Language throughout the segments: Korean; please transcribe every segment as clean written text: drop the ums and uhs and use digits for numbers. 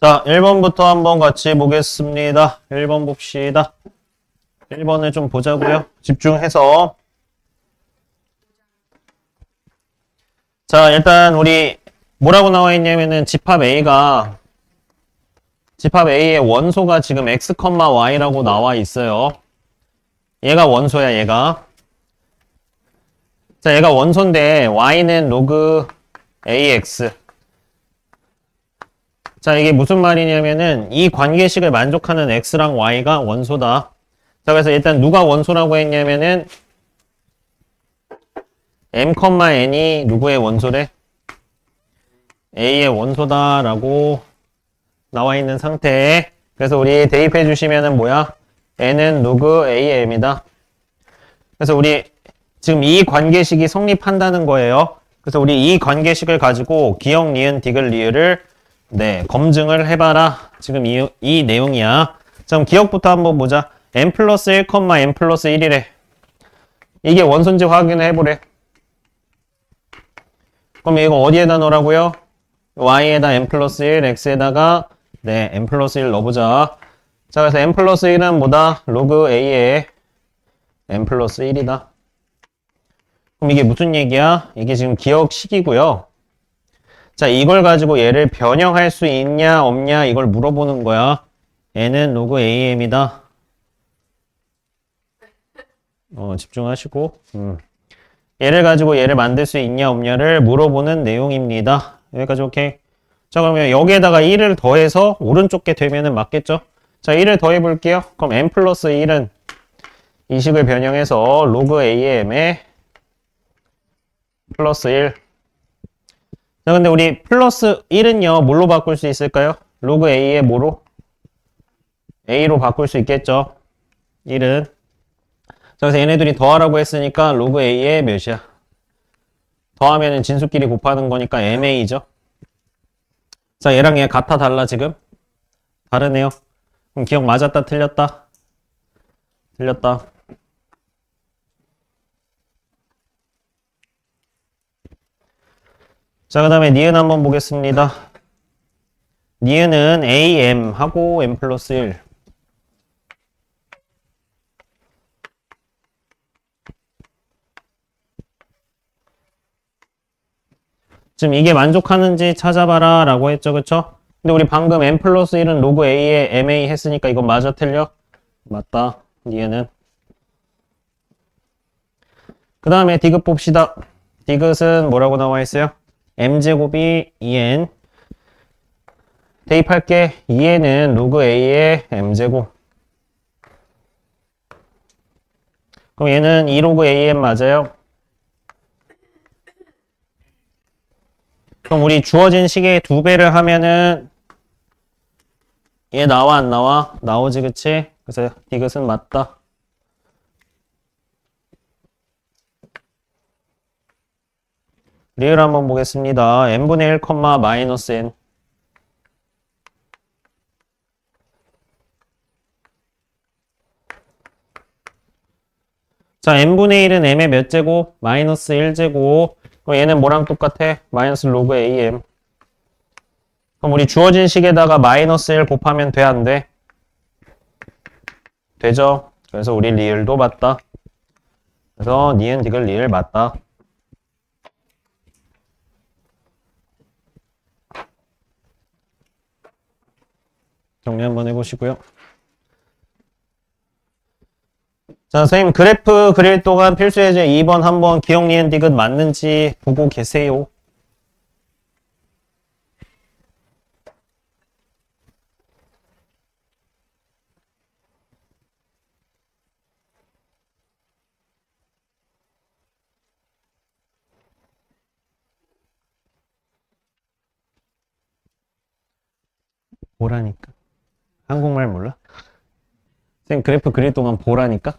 자, 1번부터 한번 같이 보겠습니다. 1번 봅시다. 1번을 좀 보자고요. 집중해서. 자, 일단 우리 뭐라고 나와 있냐면은 집합 A의 원소가 지금 x, y라고 나와 있어요. 얘가 원소야, 얘가. 자, 얘가 원소인데 y는 로그 ax. 자, 이게 무슨 말이냐면은 이 관계식을 만족하는 x랑 y가 원소다. 자, 그래서 일단 누가 원소라고 했냐면은 m, n이 누구의 원소래? a의 원소다라고 나와 있는 상태에 그래서 우리 대입해 주시면은 뭐야? n은 로그 am이다. 그래서 우리 지금 이 관계식이 성립한다는 거예요. 그래서 우리 이 관계식을 가지고 기역, 니은, 디귿, 리을을 검증을 해봐라. 지금 이 내용이야. 자, 그럼 기억부터 한번 보자. n 플러스 1, n 플러스 1이래. 이게 원소인지 확인을 해보래. 그럼 이거 어디에다 넣으라고요? y에다 n 플러스 1, x에다가 n 플러스 1 넣어보자. 자, 그래서 n 플러스 1은 뭐다? 로그 a의 n 플러스 1이다. 그럼 이게 무슨 얘기야? 이게 지금 기억식이고요. 자, 이걸 가지고 얘를 변형할 수 있냐 없냐 이걸 물어보는 거야. n은 로그 am이다. 집중하시고. 얘를 가지고 얘를 만들 수 있냐 없냐를 물어보는 내용입니다. 여기까지 오케이. 자, 그러면 여기에다가 1을 더해서 오른쪽 게 되면은 맞겠죠? 자, 1을 더해 볼게요. 그럼 n 플러스 1은 이 식을 변형해서 로그 am의 플러스 1. 자, 근데 우리 플러스 1은요, 뭘로 바꿀 수 있을까요? 로그 a의 뭐로? a로 바꿀 수 있겠죠? 1은. 자, 그래서 얘네들이 더하라고 했으니까 로그 a의 몇이야? 더하면은 진수끼리 곱하는 거니까 ma죠. 자, 얘랑 얘 같아 달라 지금? 다르네요. 그럼 기억 맞았다 틀렸다? 틀렸다. 자, 그 다음에 니은 한번 보겠습니다. 니은은 am 하고 m 플러스 1. 지금 이게 만족하는지 찾아봐라 라고 했죠, 그쵸? 근데 우리 방금 m 플러스 1은 로그 a에 ma 했으니까 이건 맞아 틀려? 맞다. 니은은. 그 다음에 디귿 봅시다. 디귿은 뭐라고 나와 있어요? m제곱이 2n. 대입할게. 2n은 로그 a의 m제곱. 그럼 얘는 2로그 am 맞아요? 그럼 우리 주어진 식의 2배를 하면은 얘 나와 안 나와? 나오지 그치? 그래서 디귿은 맞다. 리을 한번 보겠습니다. n분의 1, 마이너스 n. 자, n분의 1은 m의 몇 제곱? 마이너스 1제곱. 그럼 얘는 뭐랑 똑같아? 마이너스 로그 am. 그럼 우리 주어진 식에다가 마이너스 1 곱하면 돼, 안 돼? 되죠? 그래서 우리 리을도 맞다. 그래서 니은, 디귿, 리을 맞다. 정리 한번 해보시고요. 자, 선생님 그래프 그릴 동안 필수 예제 2번 한번 기억, 니은, 디귿 맞는지 보고 계세요. 보라니까. 한국말 몰라? 선생님 그래프 그릴 동안 보라니까?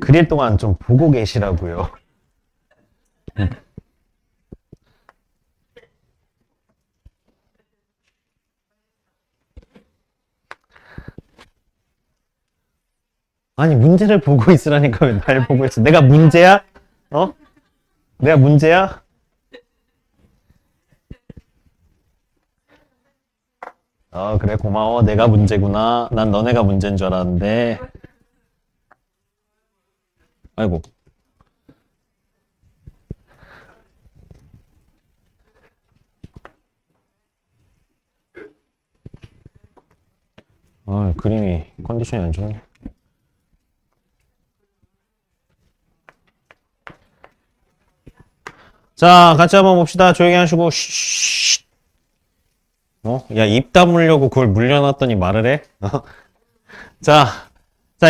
그릴 동안 좀 보고 계시라고요. 아니, 문제를 보고 있으라니까 왜 날 보고 있어? 내가 문제야? 어? 내가 문제야? 그래, 고마워. 내가 문제구나. 난 너네가 문제인 줄 알았는데. 아이고. 그림이 컨디션이 안 좋네. 자, 같이 한번 봅시다. 조용히 하시고, 쉬. 야, 입 다물려고 그걸 물려놨더니 말을 해? 자,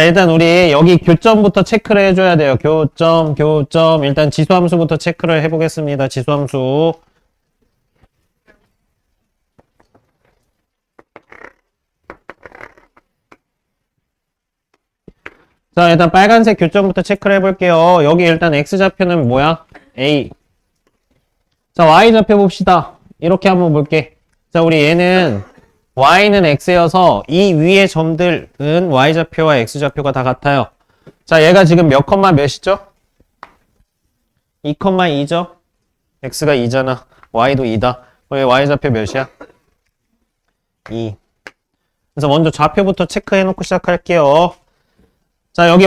일단 우리 여기 교점부터 체크를 해줘야 돼요. 교점. 일단 지수함수부터 체크를 해보겠습니다. 지수함수. 자, 일단 빨간색 교점부터 체크를 해볼게요. 여기 일단 X좌표는 뭐야? A. 자, Y좌표 봅시다. 이렇게 한번 볼게. 자, 우리 얘는 Y는 X여서 이 위의 점들은 Y좌표와 X좌표가 다 같아요. 자, 얘가 지금 몇 컴마 몇이죠? 2,2죠? X가 2잖아. Y도 2다. 그럼 Y좌표 몇이야? 2. 그래서 먼저 좌표부터 체크해놓고 시작할게요. 자, 여기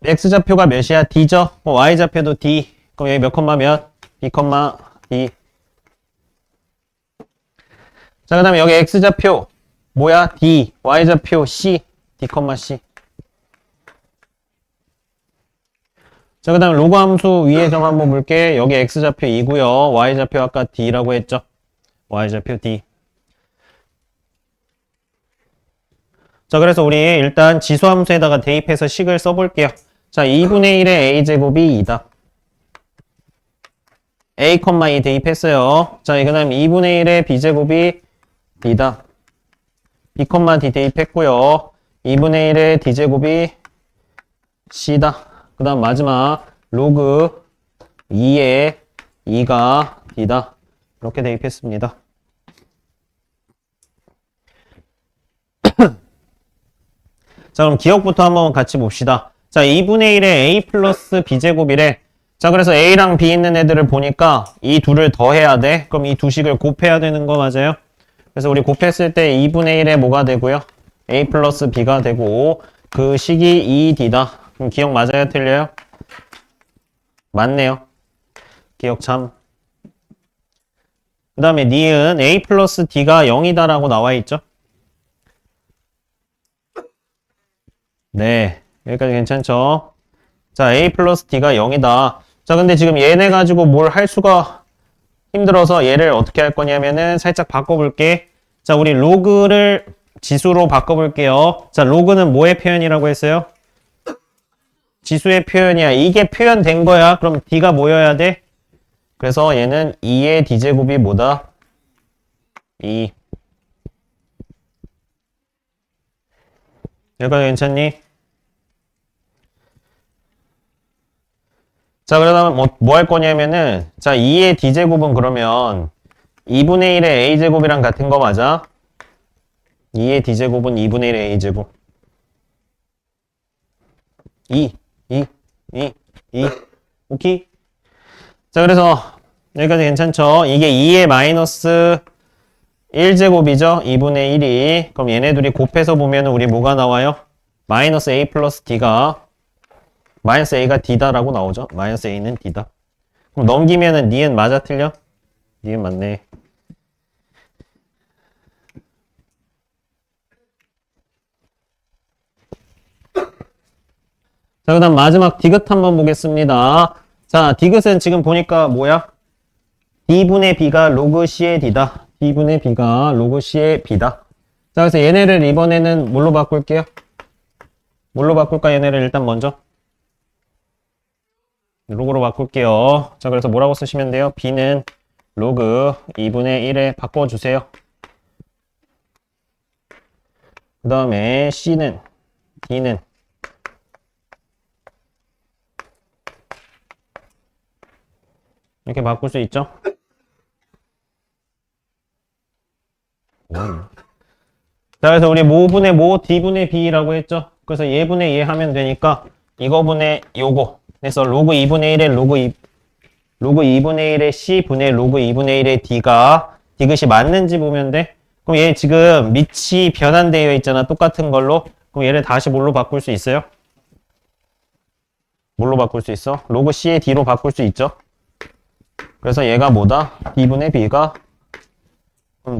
X좌표가 몇이야? D죠? Y좌표도 D. 그럼 여기 몇 컴마 몇? B 컴마 D. 자, 그 다음에 여기 X좌표 뭐야? D. Y좌표 C. D, C. 자, 그 다음에 로그 함수 위에 점 한번 볼게. 여기 X좌표 2고요. Y좌표 아까 D라고 했죠? Y좌표 D. 자, 그래서 우리 일단 지수함수에다가 대입해서 식을 써볼게요. 자, 2분의 1의 A제곱이 2다. A, 2 대입했어요. 자, 그 다음 2분의 1의 B제곱이 D다. B, D 대입했고요. 2분의 1의 D제곱이 C다. 그 다음 마지막 로그 2의 2가 D다. 이렇게 대입했습니다. 자, 그럼 기억부터 한번 같이 봅시다. 자, 2분의 1의 A 플러스 B제곱이래. 자, 그래서 A랑 B 있는 애들을 보니까 이 둘을 더해야 돼. 그럼 이 두 식을 곱해야 되는 거 맞아요? 그래서 우리 곱했을 때 2분의 1에 뭐가 되고요? A 플러스 B가 되고 그 식이 2D다. 그럼 기억 맞아요? 틀려요? 맞네요. 기억 참. 그 다음에 니은 A 플러스 D가 0이다 라고 나와 있죠? 네. 여기까지 괜찮죠? 자, A 플러스 D가 0이다. 자, 근데 지금 얘네 가지고 뭘 할 수가 힘들어서 얘를 어떻게 할 거냐면은 살짝 바꿔볼게. 자, 우리 로그를 지수로 바꿔볼게요. 자, 로그는 뭐의 표현이라고 했어요? 지수의 표현이야. 이게 표현된 거야. 그럼 D가 뭐여야 돼? 그래서 얘는 2의 D제곱이 뭐다? 2. 여기까지 괜찮니? 자, 그러면 뭐 할 거냐면은, 자, 2의 D제곱은 그러면 2분의 1의 A제곱이랑 같은 거 맞아? 2의 D제곱은 2분의 1의 A제곱. 2. 오케이? 자, 그래서 여기까지 괜찮죠? 이게 2의 마이너스 1제곱이죠? 2분의 1이. 그럼 얘네들이 곱해서 보면 우리 뭐가 나와요? 마이너스 A 플러스 D가 마이너스 A가 D다라고 나오죠? 마이너스 A는 D다. 그럼 넘기면은 니은 맞아 틀려? 니은 맞네. 자, 그 다음 마지막 디귿 한번 보겠습니다. 자, 디귿은 지금 보니까 뭐야? D분의 B가 로그 C의 D다. D분의 B가 로그 C의 B다. 자, 그래서 얘네를 이번에는 뭘로 바꿀게요? 뭘로 바꿀까? 얘네를 일단 먼저 로그로 바꿀게요. 자, 그래서 뭐라고 쓰시면 돼요? B는 로그 2분의 1에 바꿔주세요. 그 다음에 D는 이렇게 바꿀 수 있죠? 자, 그래서 우리 모분의 모, d분의 b라고 했죠? 그래서 얘분의 얘 하면 되니까 이거분의 요거. 그래서 로그 2분의 1에 로그 2분의 1에 c분의 로그 2분의 1에 d가 디귿이 맞는지 보면 돼. 그럼 얘 지금 밑이 변환되어 있잖아. 똑같은 걸로. 그럼 얘를 다시 뭘로 바꿀 수 있어요? 뭘로 바꿀 수 있어? 로그 c의 d로 바꿀 수 있죠? 그래서 얘가 뭐다? d분의 b가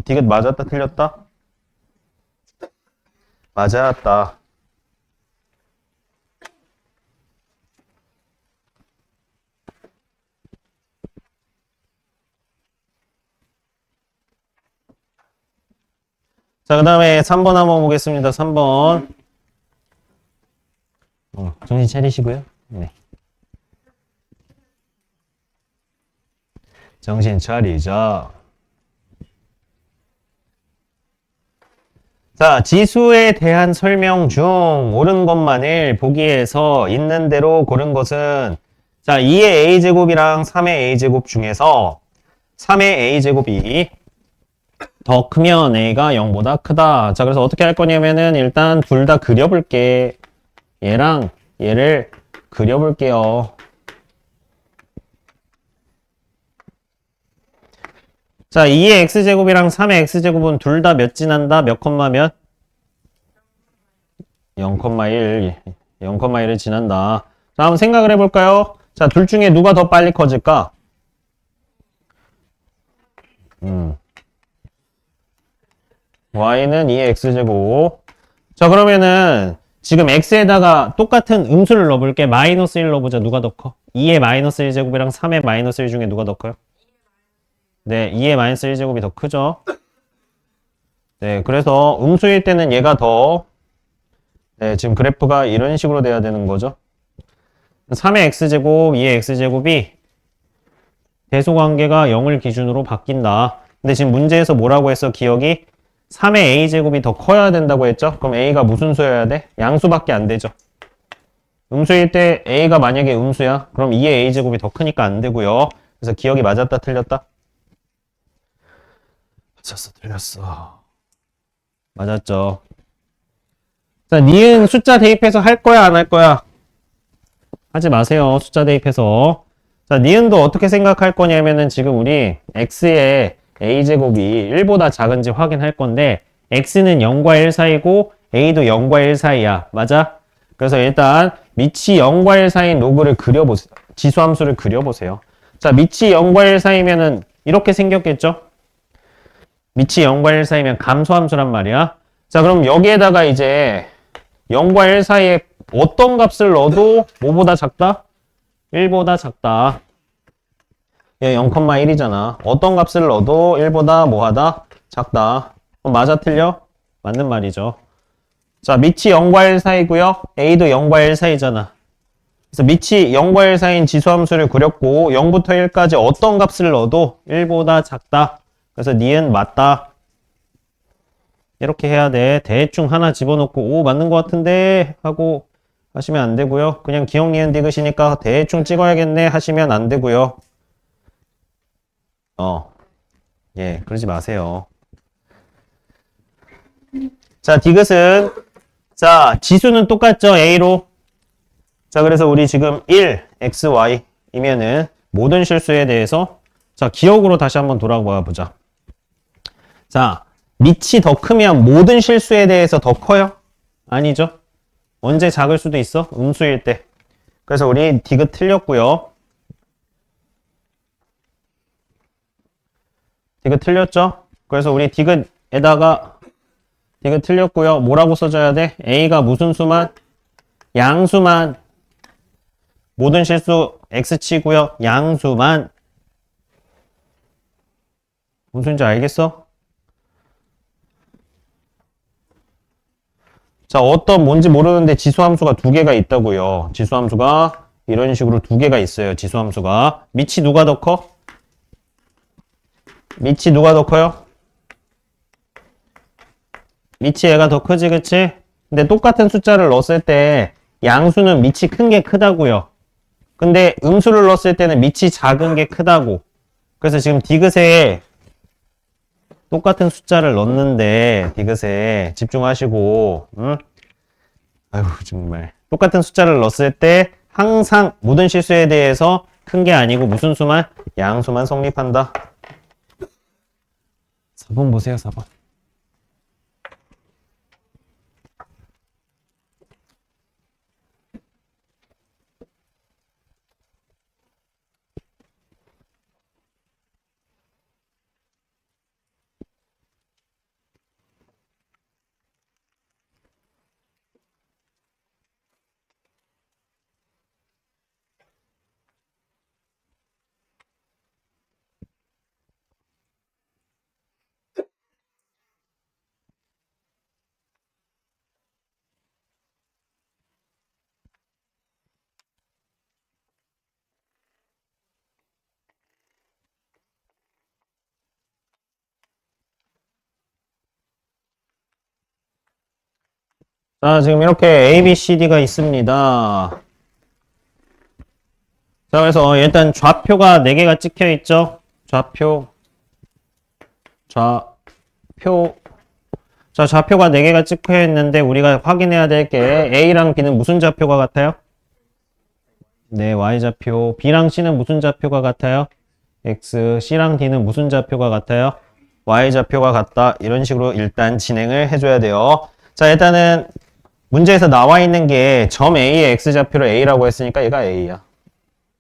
디귿 맞았다 틀렸다? 맞았다. 자, 그 다음에 3번 한번 보겠습니다. 3번. 정신 차리시고요. 네. 정신 차리자. 자, 지수에 대한 설명 중 옳은 것만을 보기에서 있는 대로 고른 것은 자, 2의 a제곱이랑 3의 a제곱 중에서 3의 a제곱이 더 크면 a가 0보다 크다. 자, 그래서 어떻게 할 거냐면은 일단 둘 다 그려볼게. 얘랑 얘를 그려볼게요. 자, 2의 x제곱이랑 3의 x제곱은 둘 다 몇 지난다? 몇 콤마 몇? 0,1. 0,1을 지난다. 자, 한번 생각을 해볼까요? 자, 둘 중에 누가 더 빨리 커질까? y는 2의 x제곱. 자, 그러면은 지금 x에다가 똑같은 음수를 넣어볼게. 마이너스 1 넣어보자. 누가 더 커? 2의 마이너스 1제곱이랑 3의 마이너스 1 중에 누가 더 커요? 네, 2의 마이너스 1제곱이 더 크죠? 네, 그래서 음수일 때는 얘가 더 네, 지금 그래프가 이런 식으로 돼야 되는 거죠. 3의 x제곱, 2의 x제곱이 대소관계가 0을 기준으로 바뀐다. 근데 지금 문제에서 뭐라고 했어? 기억이 3의 a제곱이 더 커야 된다고 했죠? 그럼 a가 무슨 수여야 돼? 양수밖에 안 되죠. 음수일 때 a가 만약에 음수야? 그럼 2의 a제곱이 더 크니까 안 되고요. 그래서 기억이 맞았다 틀렸다? 맞았어 틀렸어. 맞았죠. 자, 니은 숫자 대입해서 할 거야 안 할 거야? 하지 마세요. 숫자 대입해서. 자, 니은도 어떻게 생각할 거냐면은 지금 우리 x의 a제곱이 1보다 작은지 확인할 건데 x는 0과 1 사이고 a도 0과 1 사이야. 맞아? 그래서 일단 밑이 0과 1 사이인 로그를 그려보세요. 지수함수를 그려보세요. 자, 밑이 0과 1 사이면은 이렇게 생겼겠죠? 밑이 0과 1 사이면 감소함수란 말이야. 자, 그럼 여기에다가 이제 0과 1 사이에 어떤 값을 넣어도 뭐보다 작다? 1보다 작다. 얘 0,1이잖아. 어떤 값을 넣어도 1보다 뭐하다? 작다. 그럼 맞아 틀려? 맞는 말이죠. 자, 밑이 0과 1 사이고요. a도 0과 1 사이잖아. 그래서 밑이 0과 1 사이인 지수함수를 그렸고 0부터 1까지 어떤 값을 넣어도 1보다 작다. 그래서 니은 맞다. 이렇게 해야 돼. 대충 하나 집어넣고 오 맞는 것 같은데 하고 하시면 안 되고요. 그냥 기억 니은 디귿이니까 대충 찍어야겠네 하시면 안 되고요. 예, 그러지 마세요. 자, 디귿은 자, 지수는 똑같죠? A로. 자, 그래서 우리 지금 1, x, y 이면은 모든 실수에 대해서 자, 기억으로 다시 한번 돌아와 보자. 자, 밑이 더 크면 모든 실수에 대해서 더 커요? 아니죠? 언제 작을 수도 있어? 음수일 때. 그래서 우리 디귿 틀렸고요. 디귿 틀렸죠? 그래서 우리 디귿에다가 디귿 틀렸고요. 뭐라고 써줘야 돼? A가 무슨 수만? 양수만. 모든 실수 X치고요. 양수만. 무슨 소리인지 알겠어? 자, 어떤 뭔지 모르는데 지수함수가 두 개가 있다고요. 지수함수가 이런 식으로 두 개가 있어요. 지수함수가. 밑이 누가 더 커? 밑이 누가 더 커요? 밑이 얘가 더 크지, 그치? 근데 똑같은 숫자를 넣었을 때 양수는 밑이 큰 게 크다고요. 근데 음수를 넣었을 때는 밑이 작은 게 크다고. 그래서 지금 디귿에 똑같은 숫자를 넣는데, 디귿에 집중하시고, 응? 아유, 정말. 똑같은 숫자를 넣었을 때 항상 모든 실수에 대해서 큰 게 아니고 무슨 수만? 양수만 성립한다. 4번 보세요, 4번. 자, 지금 이렇게 A, B, C, D가 있습니다. 자, 그래서 일단 좌표가 4개가 찍혀 있죠? 좌표. 자, 좌표가 4개가 찍혀 있는데 우리가 확인해야 될 게 A랑 B는 무슨 좌표가 같아요? 네, Y좌표. B랑 C는 무슨 좌표가 같아요? X. C랑 D는 무슨 좌표가 같아요? Y좌표가 같다. 이런 식으로 일단 진행을 해줘야 돼요. 자, 일단은 문제에서 나와 있는 게 점 A의 X좌표를 A라고 했으니까 얘가 A야.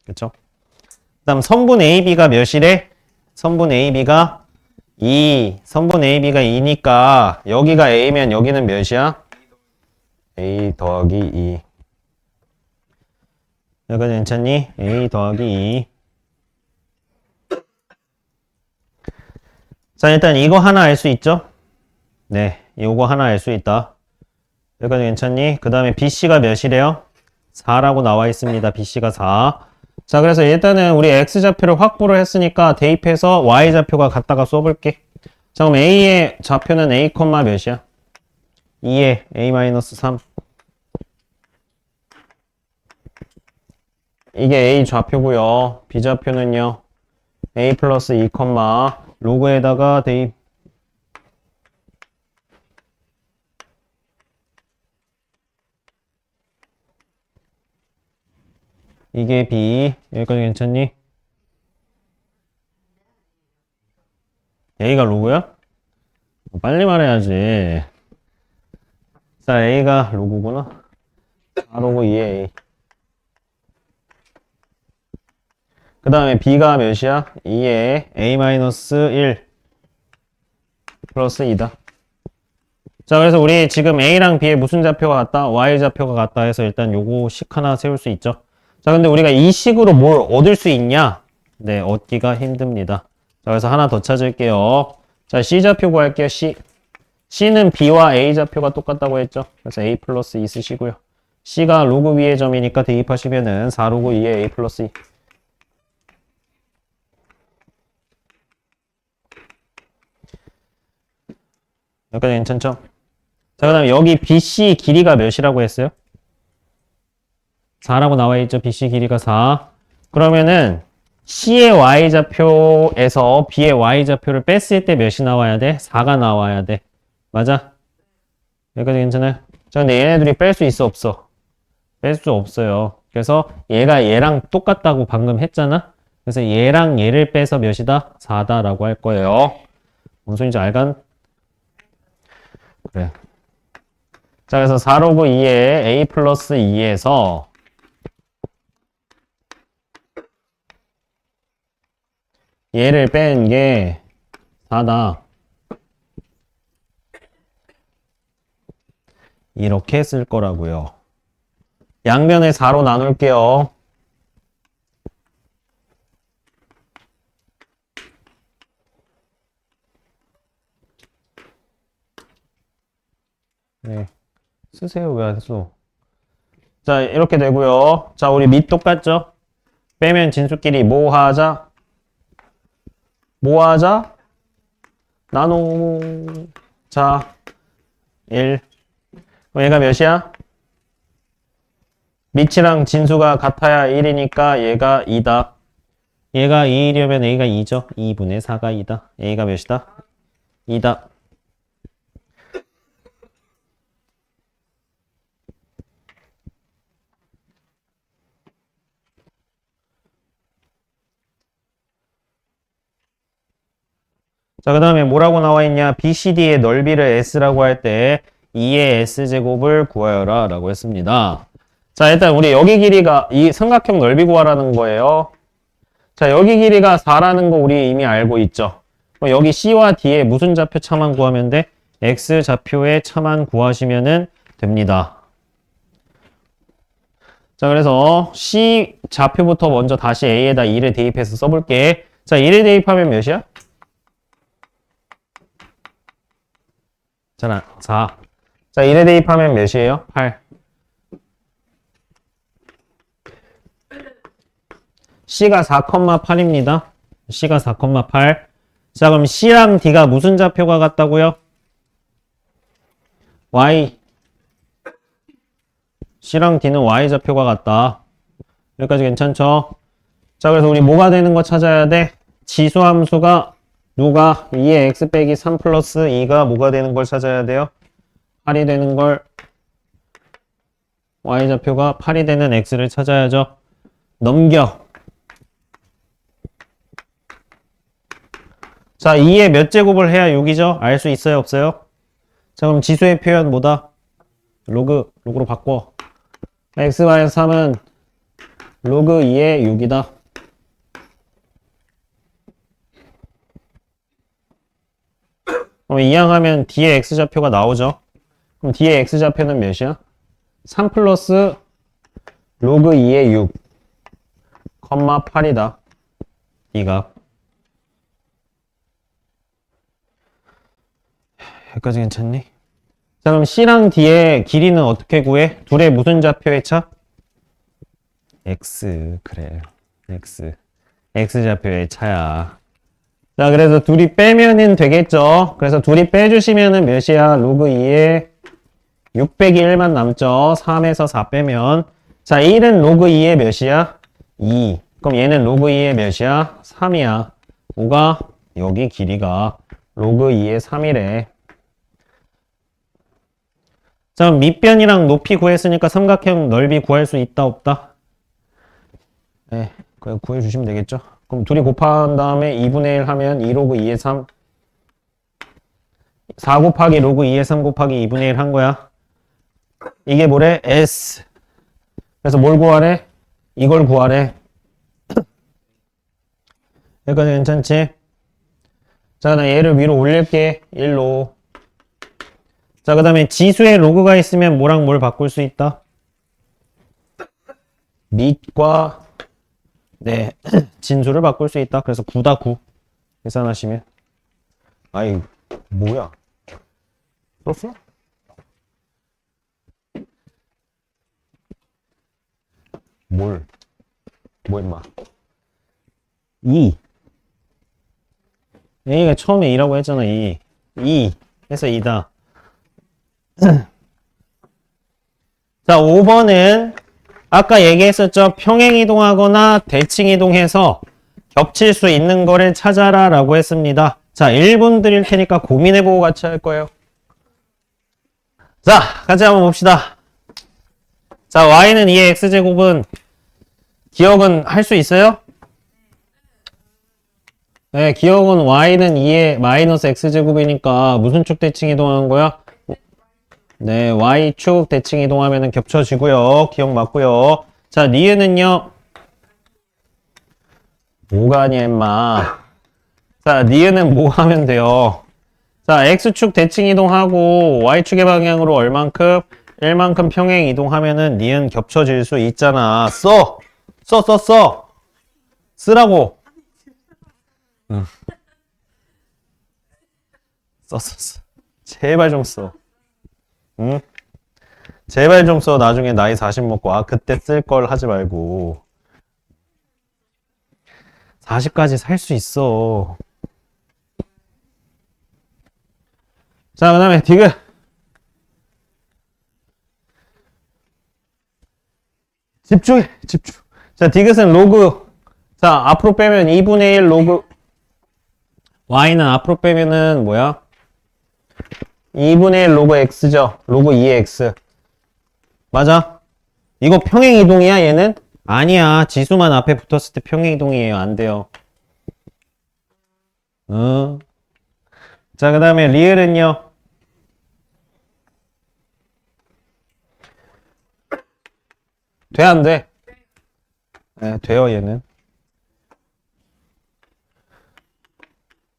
그쵸? 그 다음 선분 AB가 몇이래? 선분 AB가 2. 선분 AB가 2니까 여기가 A면 여기는 몇이야? A 더하기 2. 여기까지 괜찮니? A 더하기 2. 자, 일단 이거 하나 알 수 있죠? 네, 이거 하나 알 수 있다. 여기까지 괜찮니? 그 다음에 BC가 몇이래요? 4라고 나와 있습니다. BC가 4. 자, 그래서 일단은 우리 X좌표를 확보를 했으니까 대입해서 Y좌표가 같다가 써볼게. 자, 그럼 A의 좌표는 A, 몇이야? 2에 A-3. 이게 A 좌표고요. B 좌표는요. A 플러스 2, 로그에다가 대입. 이게 B. 여기까지 괜찮니? A가 로그야? 빨리 말해야지. 자, A가 로그구나. 4로그 2에 A. 그 다음에 B가 몇이야? 2에 A-1 플러스 2다. 자, 그래서 우리 지금 A랑 B의 무슨 좌표가 같다? Y좌표가 같다 해서 일단 요거 식 하나 세울 수 있죠. 자, 근데 우리가 이 식으로 뭘 얻을 수 있냐? 네, 얻기가 힘듭니다. 자, 그래서 하나 더 찾을게요. 자, C좌표 구할게요, C. C는 B와 A좌표가 똑같다고 했죠. 그래서 A 플러스 2 쓰시고요. C가 로그 위의 점이니까 대입하시면은 4로그 2에 A 플러스 2. 여기까지 괜찮죠? 자, 그 다음에 여기 BC 길이가 몇이라고 했어요? 4라고 나와 있죠. BC 길이가 4. 그러면은 C의 Y좌표에서 B의 Y좌표를 뺐을 때 몇이 나와야 돼? 4가 나와야 돼. 맞아? 여기까지 괜찮아요? 자, 근데 얘네들이 뺄 수 있어, 없어? 뺄 수 없어요. 그래서 얘가 얘랑 똑같다고 방금 했잖아? 그래서 얘랑 얘를 빼서 몇이다? 4다라고 할 거예요. 뭔 소리인지 알간? 그래. 자, 그래서 4로그 2에 A 플러스 2에서 얘를 뺀 게 4다. 이렇게 쓸 거라고요. 양변을 4로 나눌게요. 네. 쓰세요. 왜 안 써? 자, 이렇게 되고요. 자, 우리 밑 똑같죠? 빼면 진수끼리 뭐 하자? 뭐 하자? 나누자. 1. 그럼 얘가 몇이야? 밑이랑 진수가 같아야 1이니까 얘가 2다. 얘가 2이려면 A가 2죠. 2분의 4가 2다. A가 몇이다? 2다. 자, 그 다음에 뭐라고 나와 있냐? BCD의 넓이를 S라고 할 때 2의 S제곱을 구하여라 라고 했습니다. 자, 일단 우리 여기 길이가 이 삼각형 넓이 구하라는 거예요. 자, 여기 길이가 4라는 거 우리 이미 알고 있죠. 그럼 여기 C와 D의 무슨 좌표 차만 구하면 돼? X 좌표의 차만 구하시면 됩니다. 자, 그래서 C 좌표부터 먼저 다시 A에다 2를 대입해서 써볼게. 자, 2를 대입하면 몇이야? 자, 4. 자, 1에 대입하면 몇이에요? 8. C가 4,8입니다. C가 4,8. 자, 그럼 C랑 D가 무슨 좌표가 같다고요? Y. C랑 D는 Y 좌표가 같다. 여기까지 괜찮죠? 자, 그래서 우리 뭐가 되는 거 찾아야 돼? 지수함수가 누가 2의 x 빼기 3 플러스 2가 뭐가 되는 걸 찾아야 돼요? 8이 되는 걸 y좌표가 8이 되는 x를 찾아야죠. 넘겨. 자, 2의 몇 제곱을 해야 6이죠? 알 수 있어요? 없어요? 자, 그럼 지수의 표현 뭐다? 로그로 바꿔. x-3은 로그 2의 6이다. 그럼 이항하면 D의 X좌표가 나오죠. 그럼 D의 X좌표는 몇이야? 3 플러스 로그 2의 6, 8이다. D가. 여기까지 괜찮니? 자, 그럼 C랑 D의 길이는 어떻게 구해? 둘의 무슨 좌표의 차? X. 그래. X. X좌표의 차야. 자, 그래서 둘이 빼면은 되겠죠. 그래서 둘이 빼주시면은 몇이야? 로그 2에 6 빼기 1만 남죠. 3에서 4 빼면. 자, 1은 로그 2에 몇이야? 2. 그럼 얘는 로그 2에 몇이야? 3이야. 뭐가? 여기 길이가 로그 2에 3이래. 자, 그럼 밑변이랑 높이 구했으니까 삼각형 넓이 구할 수 있다, 없다? 네, 그냥 구해주시면 되겠죠. 그럼 둘이 곱한 다음에 2분의 1 하면 2 로그 2의 3. 4 곱하기 로그 2의 3 곱하기 2분의 1 한 거야. 이게 뭐래? S. 그래서 뭘 구하래? 이걸 구하래. 여기까지 괜찮지? 자, 나 얘를 위로 올릴게. 1로. 자, 그 다음에 지수에 로그가 있으면 뭐랑 뭘 바꿀 수 있다? 밑과 네, 진수를 바꿀 수 있다. 그래서 9다 9 계산하시면. 아이, 뭐야? 풀었어? 뭐 임마? 2. A가 처음에 2라고 했잖아. 2 해서 2다. 자, 5번은 아까 얘기했었죠. 평행이동하거나 대칭이동해서 겹칠 수 있는 거를 찾아라 라고 했습니다. 자, 1분 드릴 테니까 고민해보고 같이 할 거예요. 자, 같이 한번 봅시다. 자, y는 2의 x제곱은 기억은 할 수 있어요? 네, 기억은 y는 2의 마이너스 x제곱이니까 무슨 축 대칭 이동하는 거야? 네, y축 대칭 이동하면 겹쳐지고요. 기억 맞고요. 자, 니은은요? 뭐가 아니야, 임마. 자, 니은은 뭐 하면 돼요? 자, x축 대칭 이동하고 y축의 방향으로 얼만큼? 1만큼 평행 이동하면은 니은 겹쳐질 수 있잖아. 써! 쓰라고! 응. 써. 제발 좀 써. 응? 제발 좀 써. 나중에 나이 40 먹고, 아, 그때 쓸 걸 하지 말고. 40까지 살 수 있어. 자, 그 다음에 디귿. 집중해, 집중. 자, 디귿은 로그. 자, 앞으로 빼면 2분의 1 로그. y는 앞으로 빼면은 뭐야? 2분의 1 로그 x죠. 로그 2의 x. 맞아? 이거 평행이동이야, 얘는? 아니야. 지수만 앞에 붙었을 때 평행이동이에요. 안 돼요. 자, 그 다음에 리을은요? 돼, 안 돼? 네, 돼요, 얘는.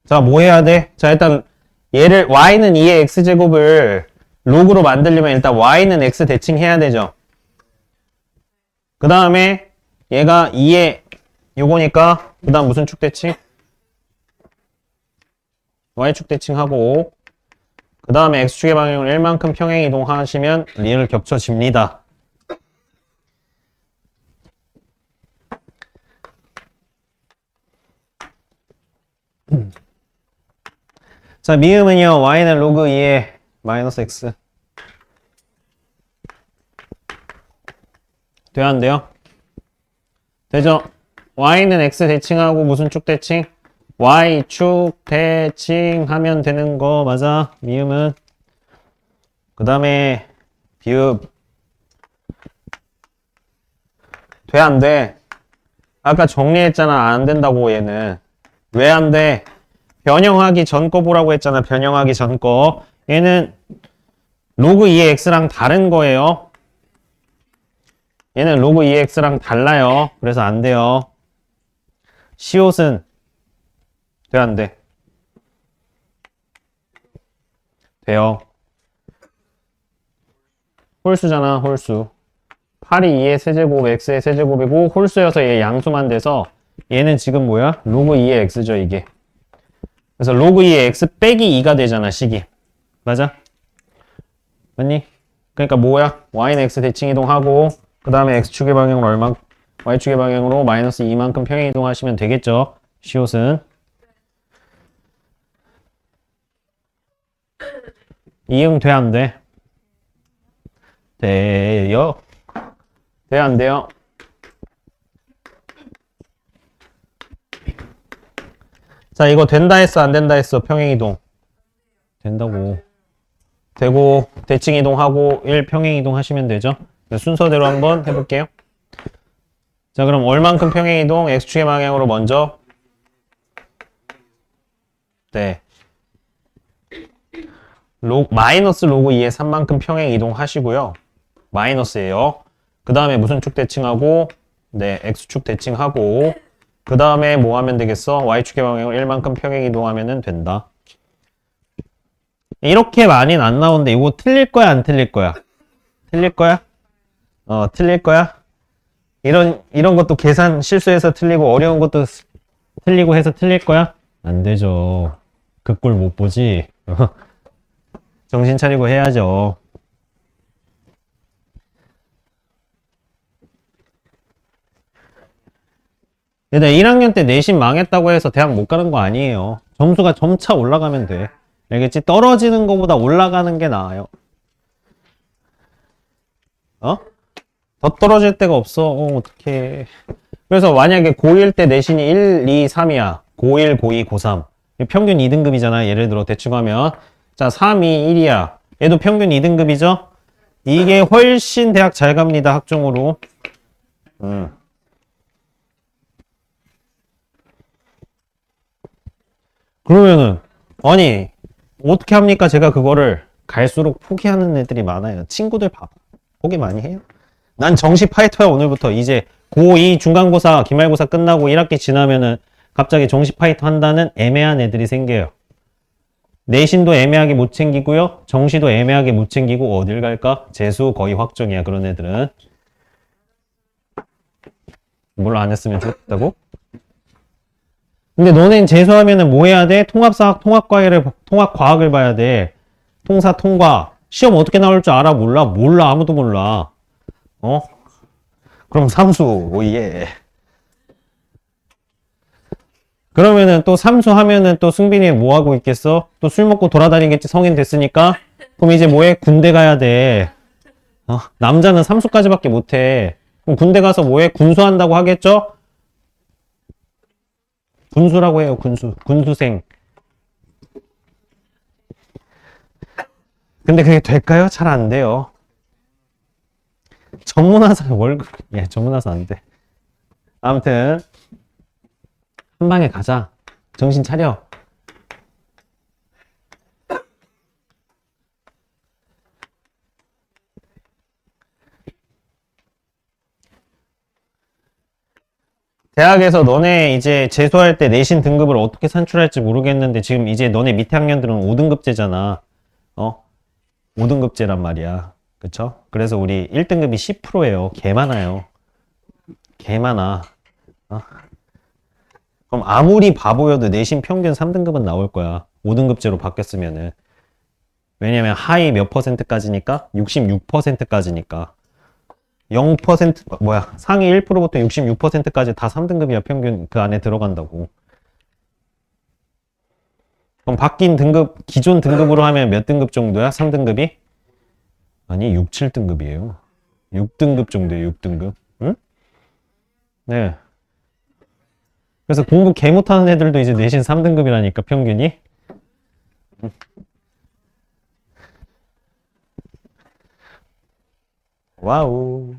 자, 뭐 해야 돼? 자, 일단 얘를 y는 2의 x제곱을 로그로 만들려면 일단 y는 x 대칭해야 되죠. 그 다음에 얘가 2의 요거니까 그 다음 무슨 축 대칭? y축 대칭하고 그 다음에 x축의 방향을 1만큼 평행 이동하시면 리을 겹쳐집니다. 자, 미음은요, y는 로그 2의 마이너스 x. 돼요, 안 돼요? 되죠? y는 x 대칭하고 무슨 축 대칭? y축 대칭하면 되는 거 맞아? 미음은. 그 다음에 비읍. 돼, 안 돼? 아까 정리했잖아. 안 된다고 얘는. 왜 안 돼? 변형하기 전 거 보라고 했잖아. 변형하기 전 거. 얘는 로그 2의 x랑 다른 거예요. 얘는 로그 2의 x랑 달라요. 그래서 안 돼요. 시옷은 돼, 안 돼? 돼요. 홀수잖아, 홀수. 8이 2의 세제곱, x의 세제곱이고 홀수여서 얘 양수만 돼서 얘는 지금 뭐야? 로그 2의 x죠, 이게. 그래서 로그 2의 x 빼기 2가 되잖아, 식이. 맞아? 맞니? 그러니까 뭐야? y는 x 대칭 이동하고 그 다음에 x축의 방향으로 얼마? y축의 방향으로 마이너스 2만큼 평행 이동하시면 되겠죠? 시옷은. 이응 돼, 안 돼? 돼요? 돼요, 안 돼요? 자, 이거 된다 했어, 안 된다 했어? 평행이동. 된다고. 되고, 대칭 이동하고, 1 평행이동 하시면 되죠? 순서대로 한번 해볼게요. 자, 그럼 얼만큼 평행이동? x축의 방향으로 먼저. 네. 마이너스 로그 2의 3만큼 평행이동 하시고요. 마이너스예요. 그 다음에 무슨 축 대칭하고, 네, x축 대칭하고, 그 다음에 뭐 하면 되겠어? y축의 방향으로 1만큼 평행 이동하면 된다. 이렇게 많이는 안 나오는데 이거 틀릴 거야, 안 틀릴 거야? 틀릴 거야? 틀릴 거야? 이런 것도 계산 실수해서 틀리고 어려운 것도 틀리고 해서 틀릴 거야? 안 되죠. 그 꼴 못 보지. 정신 차리고 해야죠. 얘들 1학년 때 내신 망했다고 해서 대학 못 가는 거 아니에요. 점수가 점차 올라가면 돼. 알겠지? 떨어지는 것보다 올라가는 게 나아요. 더 떨어질 데가 없어. 어떡해. 그래서 만약에 고1 때 내신이 1, 2, 3이야. 고1, 고2, 고3. 평균 2등급이잖아. 예를 들어 대충 하면. 자, 3, 2, 1이야. 얘도 평균 2등급이죠? 이게 훨씬 대학 잘 갑니다. 학종으로. 그러면은 아니 어떻게 합니까? 제가 그거를 갈수록 포기하는 애들이 많아요. 친구들 봐봐. 포기 많이 해요. 난 정시 파이터야 오늘부터. 이제 고2 중간고사 기말고사 끝나고 1학기 지나면은 갑자기 정시 파이터 한다는 애매한 애들이 생겨요. 내신도 애매하게 못 챙기고요. 정시도 애매하게 못 챙기고 어딜 갈까? 재수 거의 확정이야. 그런 애들은. 뭘 안 했으면 좋겠다고? 근데 너넨 재수하면은 뭐 해야 돼? 통합과학을 봐야 돼. 통사, 통과. 시험 어떻게 나올 줄 알아? 몰라? 몰라. 아무도 몰라. 그럼 삼수, 오예. 그러면은 또 삼수 하면은 또 승빈이 뭐 하고 있겠어? 또 술 먹고 돌아다니겠지. 성인 됐으니까. 그럼 이제 뭐해? 군대 가야 돼. 남자는 삼수까지밖에 못 해. 그럼 군대 가서 뭐해? 군수한다고 하겠죠? 군수라고 해요, 군수. 군수생. 근데 그게 될까요? 잘 안 돼요. 전문화사 월급, 예, 전문화사 안 돼. 아무튼, 한 방에 가자. 정신 차려. 대학에서 너네 이제 재수할 때 내신 등급을 어떻게 산출할지 모르겠는데 지금 이제 너네 밑에 학년들은 5등급제잖아. 어? 5등급제란 말이야. 그쵸? 그래서 우리 1등급이 10%예요. 개 많아요. 개 많아. 어? 그럼 아무리 바보여도 내신 평균 3등급은 나올 거야. 5등급제로 바뀌었으면은. 왜냐면 하위 몇 퍼센트까지니까? 66%까지니까. 0% 뭐야 상위 1%부터 66%까지 다 3등급이야 평균 그 안에 들어간다고. 그럼 바뀐 등급 기존 등급으로 하면 몇 등급 정도야? 3등급이? 아니 6, 7등급이에요. 6등급 정도예요. 6등급. 응? 네. 그래서 공부 개 못하는 애들도 이제 내신 3등급이라니까 평균이. 와우.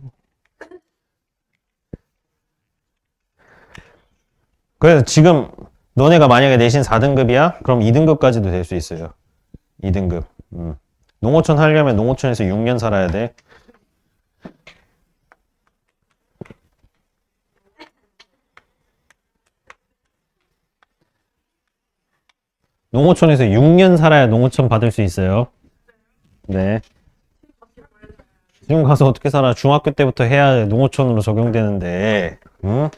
그래서 지금 너네가 만약에 내신 4등급이야? 그럼 2등급까지도 될 수 있어요. 2등급. 농어촌 하려면 농어촌에서 6년 살아야 돼. 농어촌에서 6년 살아야 농어촌 받을 수 있어요. 네. 지금 가서 어떻게 살아? 중학교 때부터 해야 농어촌으로 적용되는데, 응?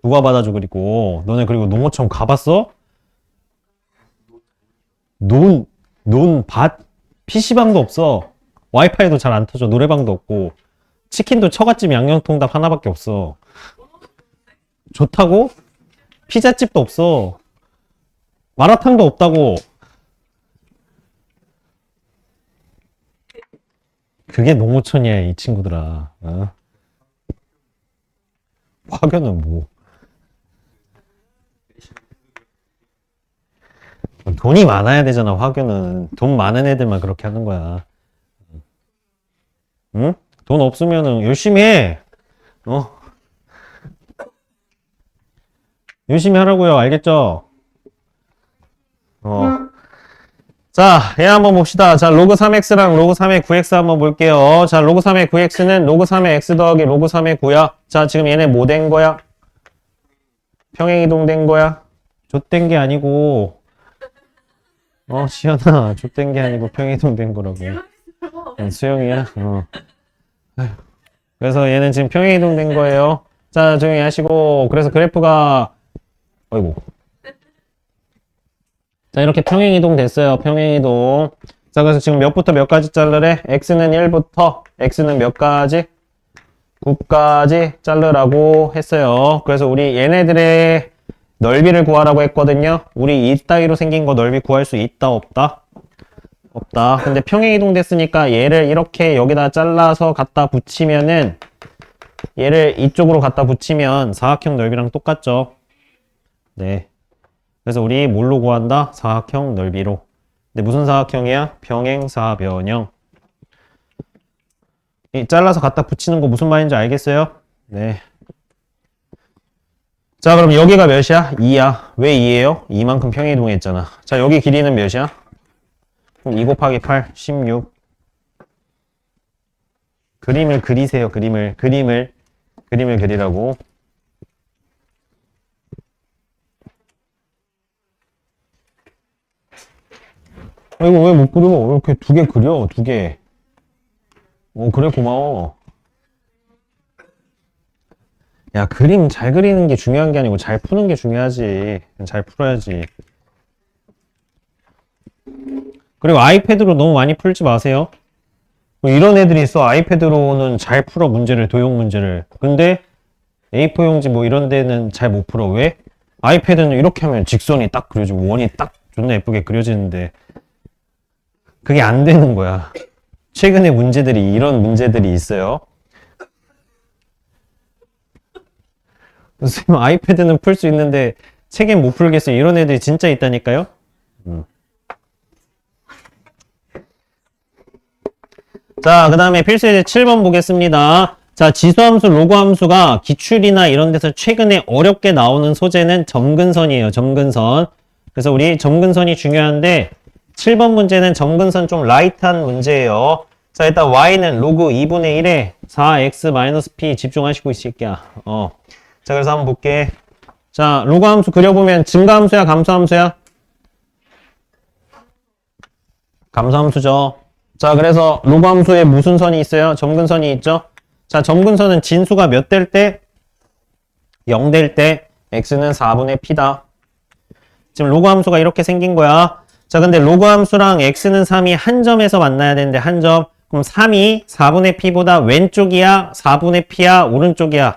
누가 받아줘, 그리고. 너네 그리고 농어촌 가봤어? PC방도 없어. 와이파이도 잘 안 터져. 노래방도 없고. 치킨도 처갓집 양념통닭 하나밖에 없어. 좋다고? 피자집도 없어. 마라탕도 없다고. 그게 농어촌이야, 이 친구들아. 어? 화교는 뭐. 돈이 많아야 되잖아, 화교는. 돈 많은 애들만 그렇게 하는 거야. 응? 돈 없으면은 열심히 해. 어? 열심히 하라고요. 알겠죠? 자, 얘 한번 봅시다. 자, 로그 3x랑 로그 3의 9x 한번 볼게요. 자, 로그 3의 9x는 로그 3의 x 더하기 로그 3의 9야. 자, 지금 얘네 뭐 된 거야? 평행이동 된 거야? 좆된 게 아니고, 시연아, 좆된 게 아니고 평행이동 된 거라고. 수영이야? 그래서 얘는 지금 평행이동 된 거예요. 자, 조용히 하시고, 그래서 그래프가, 어이구. 자, 이렇게 평행이동 됐어요. 평행이동. 자, 그래서 지금 몇부터 몇까지 자르래? x는 1부터 x는 몇까지? 9까지 자르라고 했어요. 그래서 우리 얘네들의 넓이를 구하라고 했거든요. 우리 이따위로 생긴 거 넓이 구할 수 있다, 없다? 없다. 근데 평행이동 됐으니까 얘를 이렇게 여기다 잘라서 갖다 붙이면은 얘를 이쪽으로 갖다 붙이면 사각형 넓이랑 똑같죠. 네. 그래서 우리 뭘로 구한다? 사각형 넓이로. 근데 무슨 사각형이야? 평행사변형. 이 잘라서 갖다 붙이는 거 무슨 말인지 알겠어요? 네. 자, 그럼 여기가 몇이야? 2야. 왜 2예요? 이만큼 평행이동했잖아. 자, 여기 길이는 몇이야? 그럼 2 곱하기 8, 16. 그림을 그리세요. 그림을 그리라고. 이거 왜 못 그려? 이렇게 2개 그려, 2개. 그래, 고마워. 야, 그림 잘 그리는 게 중요한 게 아니고 잘 푸는 게 중요하지. 잘 풀어야지. 그리고 아이패드로 너무 많이 풀지 마세요. 뭐 이런 애들이 있어. 아이패드로는 잘 풀어, 문제를, 도형 문제를. 근데 A4 용지 뭐 이런 데는 잘 못 풀어. 왜? 아이패드는 이렇게 하면 직선이 딱 그려지고 원이 딱 존나 예쁘게 그려지는데 그게 안 되는 거야. 최근에 문제들이 이런 문제들이 있어요. 선생님 아이패드는 풀 수 있는데 책엔 못 풀겠어요. 이런 애들이 진짜 있다니까요. 자, 그 다음에 필수예제 7번 보겠습니다. 자, 지수함수, 로그함수가 기출이나 이런 데서 최근에 어렵게 나오는 소재는 점근선이에요. 점근선. 그래서 우리 점근선이 중요한데 7번 문제는 점근선 좀 라이트한 문제예요. 자, 일단 y는 로그 2분의 1에 4x-p 집중하시고 있을게요. 자, 그래서 한번 볼게. 자, 로그함수 그려보면 증가함수야, 감소함수야? 감소함수죠. 자, 그래서 로그함수에 무슨 선이 있어요? 점근선이 있죠? 자, 점근선은 진수가 몇 될 때? 0 될 때 x는 4분의 p다. 지금 로그함수가 이렇게 생긴 거야. 자, 근데 로그함수랑 x는 3이 한 점에서 만나야 되는데 한 점. 그럼 3이 4분의 p보다 왼쪽이야? 4분의 p야? 오른쪽이야?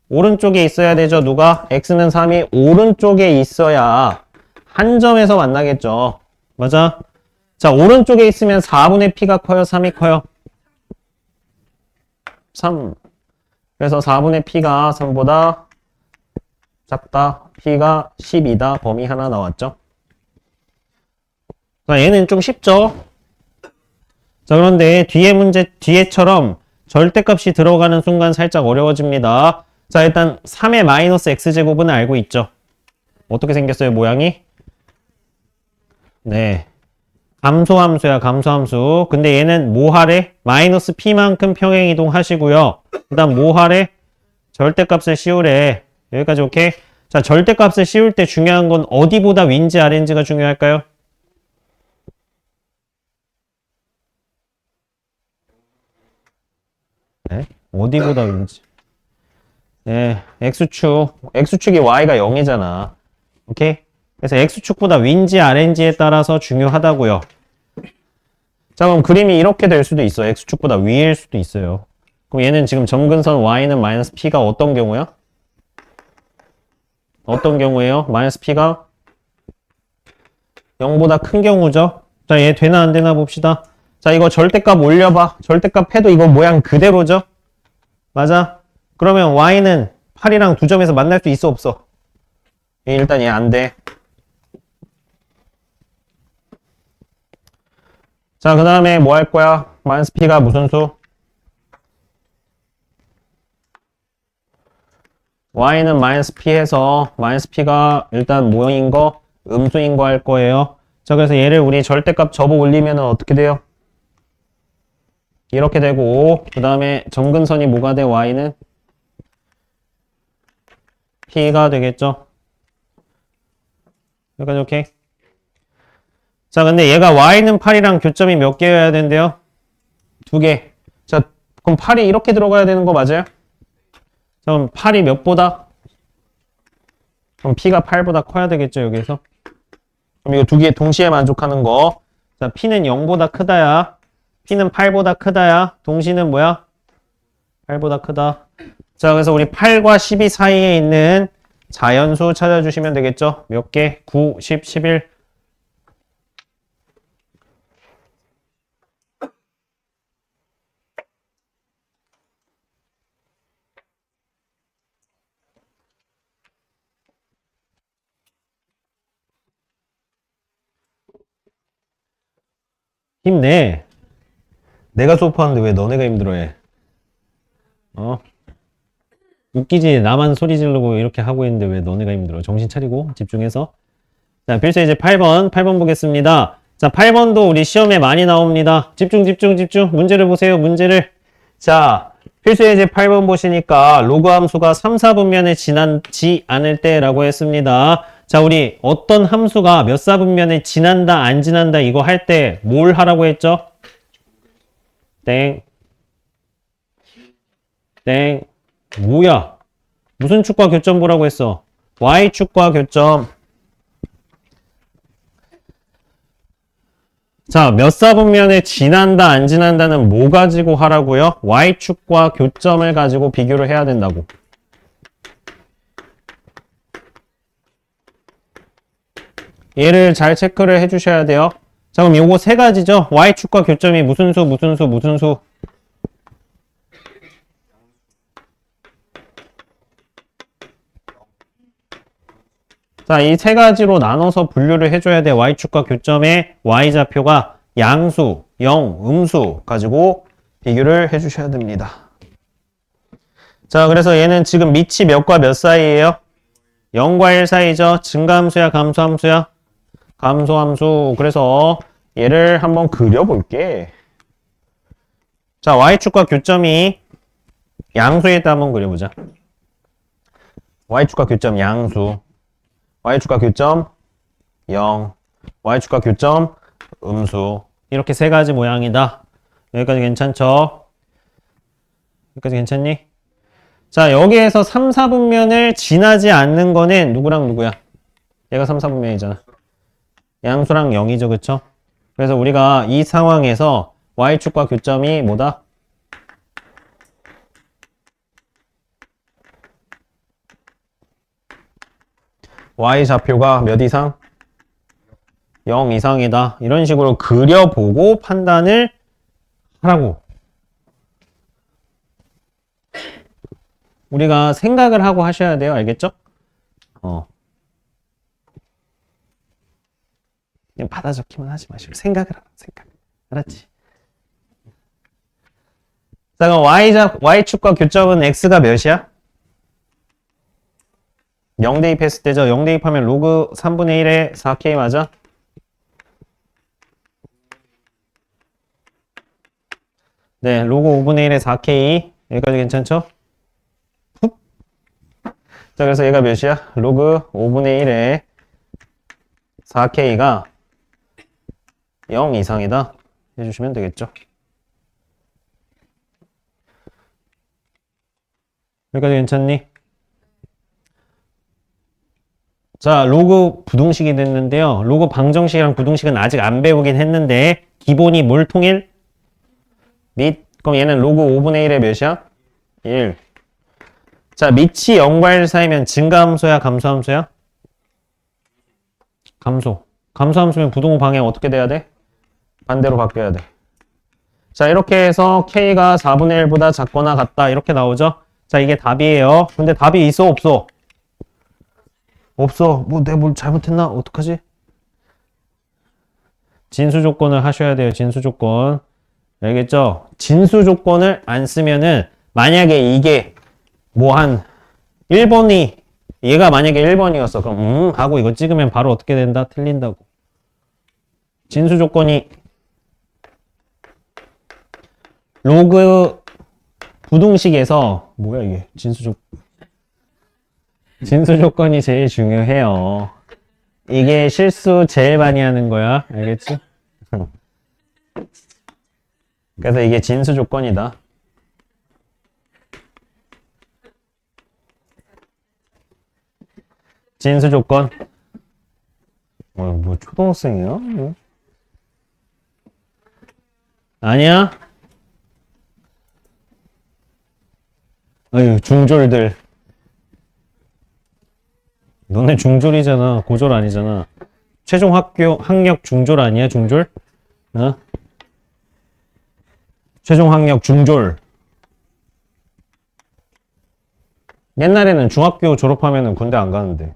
오른쪽에 있어야 되죠. 누가? x는 3이 오른쪽에 있어야 한 점에서 만나겠죠. 맞아? 자, 오른쪽에 있으면 4분의 p가 커요? 3이 커요? 3. 그래서 4분의 p가 3보다 작다. p가 12다. 범위 하나 나왔죠. 자, 얘는 좀 쉽죠? 자, 그런데 뒤에 문제, 뒤에처럼 절대값이 들어가는 순간 살짝 어려워집니다. 자, 일단 3의 마이너스 x제곱은 알고 있죠? 어떻게 생겼어요, 모양이? 네. 감소함수야, 감소함수. 근데 얘는 뭐 하래? 마이너스 p만큼 평행이동 하시고요. 그 다음 뭐 하래? 절대값을 씌우래. 여기까지 오케이? 자, 절대값을 씌울 때 중요한 건 어디보다 윈지 아래인지가 중요할까요? 네? 어디보다 윈지? 네, x축이 y가 0이잖아. 오케이? 그래서 x축보다 윈지 아래인지에 따라서 중요하다고요. 자, 그럼 그림이 이렇게 될 수도 있어. x축보다 위일 수도 있어요. 그럼 얘는 지금 점근선 y는 마이너스 p가 어떤 경우야? 어떤 경우예요? 마이너스 p가 0보다 큰 경우죠. 자, 얘 되나 안 되나 봅시다. 자, 이거 절대값 올려봐. 절대값 해도 이거 모양 그대로죠? 맞아? 그러면 y는 8이랑 두 점에서 만날 수 있어 없어? 일단 얘 안 돼. 자, 그 다음에 뭐 할 거야? 마이너스 p가 무슨 수? y는 마이너스 p 해서 마이너스 p가 일단 뭐인 거? 음수인 거 할 거예요. 자, 그래서 얘를 우리 절대값 접어 올리면 어떻게 돼요? 이렇게 되고, 그 다음에 점근선이 뭐가 돼? y는? p가 되겠죠? 여기까지 오케이? 자, 근데 얘가 y는 8이랑 교점이 몇 개여야 된대요? 2개. 자, 그럼 8이 이렇게 들어가야 되는 거 맞아요? 자, 그럼 8이 몇보다? 그럼 p가 8보다 커야 되겠죠, 여기서? 그럼 이거 두 개 동시에 만족하는 거. 자, p는 0보다 크다야. p는 8보다 크다야. 동시는 뭐야? 8보다 크다. 자, 그래서 우리 8과 12 사이에 있는 자연수 찾아주시면 되겠죠? 몇 개? 9, 10, 11. 힘내. 내가 수업하는데 왜 너네가 힘들어해? 웃기지? 나만 소리 지르고 이렇게 하고 있는데 왜 너네가 힘들어? 정신 차리고 집중해서. 자, 필수 이제 8번 보겠습니다. 자, 8번도 우리 시험에 많이 나옵니다. 집중. 문제를 보세요, 문제를. 자, 필수 예제 8번 보시니까 로그 함수가 3, 4분면에 지나지 않을 때라고 했습니다. 자, 우리 어떤 함수가 몇 사분면에 지난다, 안 지난다 이거 할 때 뭘 하라고 했죠? 땡. 뭐야? 무슨 축과 교점 보라고 했어? y축과 교점. 자, 몇 사분면에 지난다, 안 지난다는 뭐 가지고 하라고요? y축과 교점을 가지고 비교를 해야 된다고. 얘를 잘 체크를 해주셔야 돼요. 자, 그럼 요거 세 가지죠? y축과 교점이 무슨 수? 자, 이 세 가지로 나눠서 분류를 해줘야 돼. y축과 교점의 y좌표가 양수, 영, 음수 가지고 비교를 해주셔야 됩니다. 자, 그래서 얘는 지금 밑이 몇과 몇 사이예요? 0과 1 사이죠. 증가함수야, 감소함수야? 감소함수. 그래서 얘를 한번 그려볼게. 자, y축과 교점이 양수에 있다 한번 그려보자. y축과 교점 양수. y축과 교점 0. y축과 교점 음수. 이렇게 세 가지 모양이다. 여기까지 괜찮죠? 여기까지 괜찮니? 자, 여기에서 3, 4분면을 지나지 않는 거는 누구랑 누구야? 얘가 3, 4분면이잖아. 양수랑 0이죠, 그쵸? 그래서 우리가 이 상황에서 y축과 교점이 뭐다? y좌표가 몇 이상? 0 이상이다. 이런 식으로 그려보고 판단을 하라고. 우리가 생각을 하고 하셔야 돼요. 알겠죠? 그냥 받아 적기만 하지 마시고 생각을 하라. 생각. 알았지? 자, 그럼 y축과 교점은 x가 몇이야? 0 대입했을 때죠. 0 대입하면 로그 3분의 1에 4k 맞아? 네, 로그 5분의 1에 4k. 여기까지 괜찮죠? 자, 그래서 얘가 몇이야? 로그 5분의 1에 4k가 0 이상이다. 해주시면 되겠죠? 여기까지 괜찮니? 자, 로그 부등식이 됐는데요. 로그 방정식이랑 부등식은 아직 안 배우긴 했는데 기본이 뭘 통일? 그럼 얘는 로그 5분의 1에 몇이야? 1. 자, 밑이 0과 1 사이면 증가함수야, 감소함수야? 감소. 감소함수면 부등호 방향 어떻게 돼야 돼? 반대로 바뀌어야 돼. 자, 이렇게 해서 k가 4분의 1보다 작거나 같다. 이렇게 나오죠? 자, 이게 답이에요. 근데 답이 있어, 없어? 없어. 뭐, 내가 뭘 잘못했나? 어떡하지? 진수 조건을 하셔야 돼요. 진수 조건. 알겠죠? 진수 조건을 안 쓰면은 만약에 이게 뭐 한 1번이 얘가 만약에 1번이었어. 그럼 하고 이거 찍으면 바로 어떻게 된다? 틀린다고. 진수 조건이 로그 부등식에서 뭐야 이게? 진수 조건이 제일 중요해요. 이게 실수 제일 많이 하는 거야. 알겠지? 그래서 이게 진수 조건이다. 진수 조건. 뭐 초등학생이야? 아니야? 어휴, 중졸들. 너네 중졸이잖아. 고졸 아니잖아. 최종 학력 중졸 아니야? 중졸? 어? 최종 학력 중졸. 옛날에는 중학교 졸업하면은 군대 안 가는데.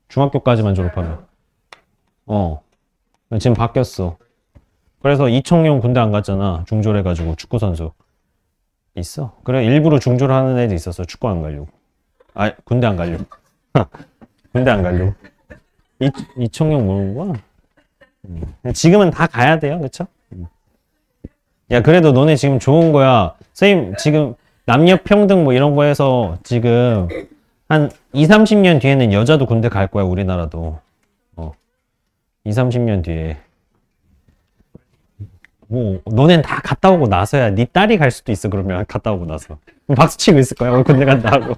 중학교까지만 졸업하면. 지금 바뀌었어. 그래서 이청용 군대 안 갔잖아. 중졸해가지고 축구선수. 있어. 그래, 일부러 중졸하는 애도 있었어. 축구 안 가려고. 군대 안 가려고. 군대 안 가려고. 이청용 모르는 거야? 지금은 다 가야 돼요. 그쵸? 야, 그래도 너네 지금 좋은 거야. 선생님, 지금 남녀 평등 뭐 이런 거 해서 지금 한 2, 30년 뒤에는 여자도 군대 갈 거야, 우리나라도. 2, 30년 뒤에. 뭐, 너넨 다 갔다 오고 나서야 네 딸이 갈 수도 있어, 그러면. 갔다 오고 나서. 박수 치고 있을 거야, 군대 간다 하고.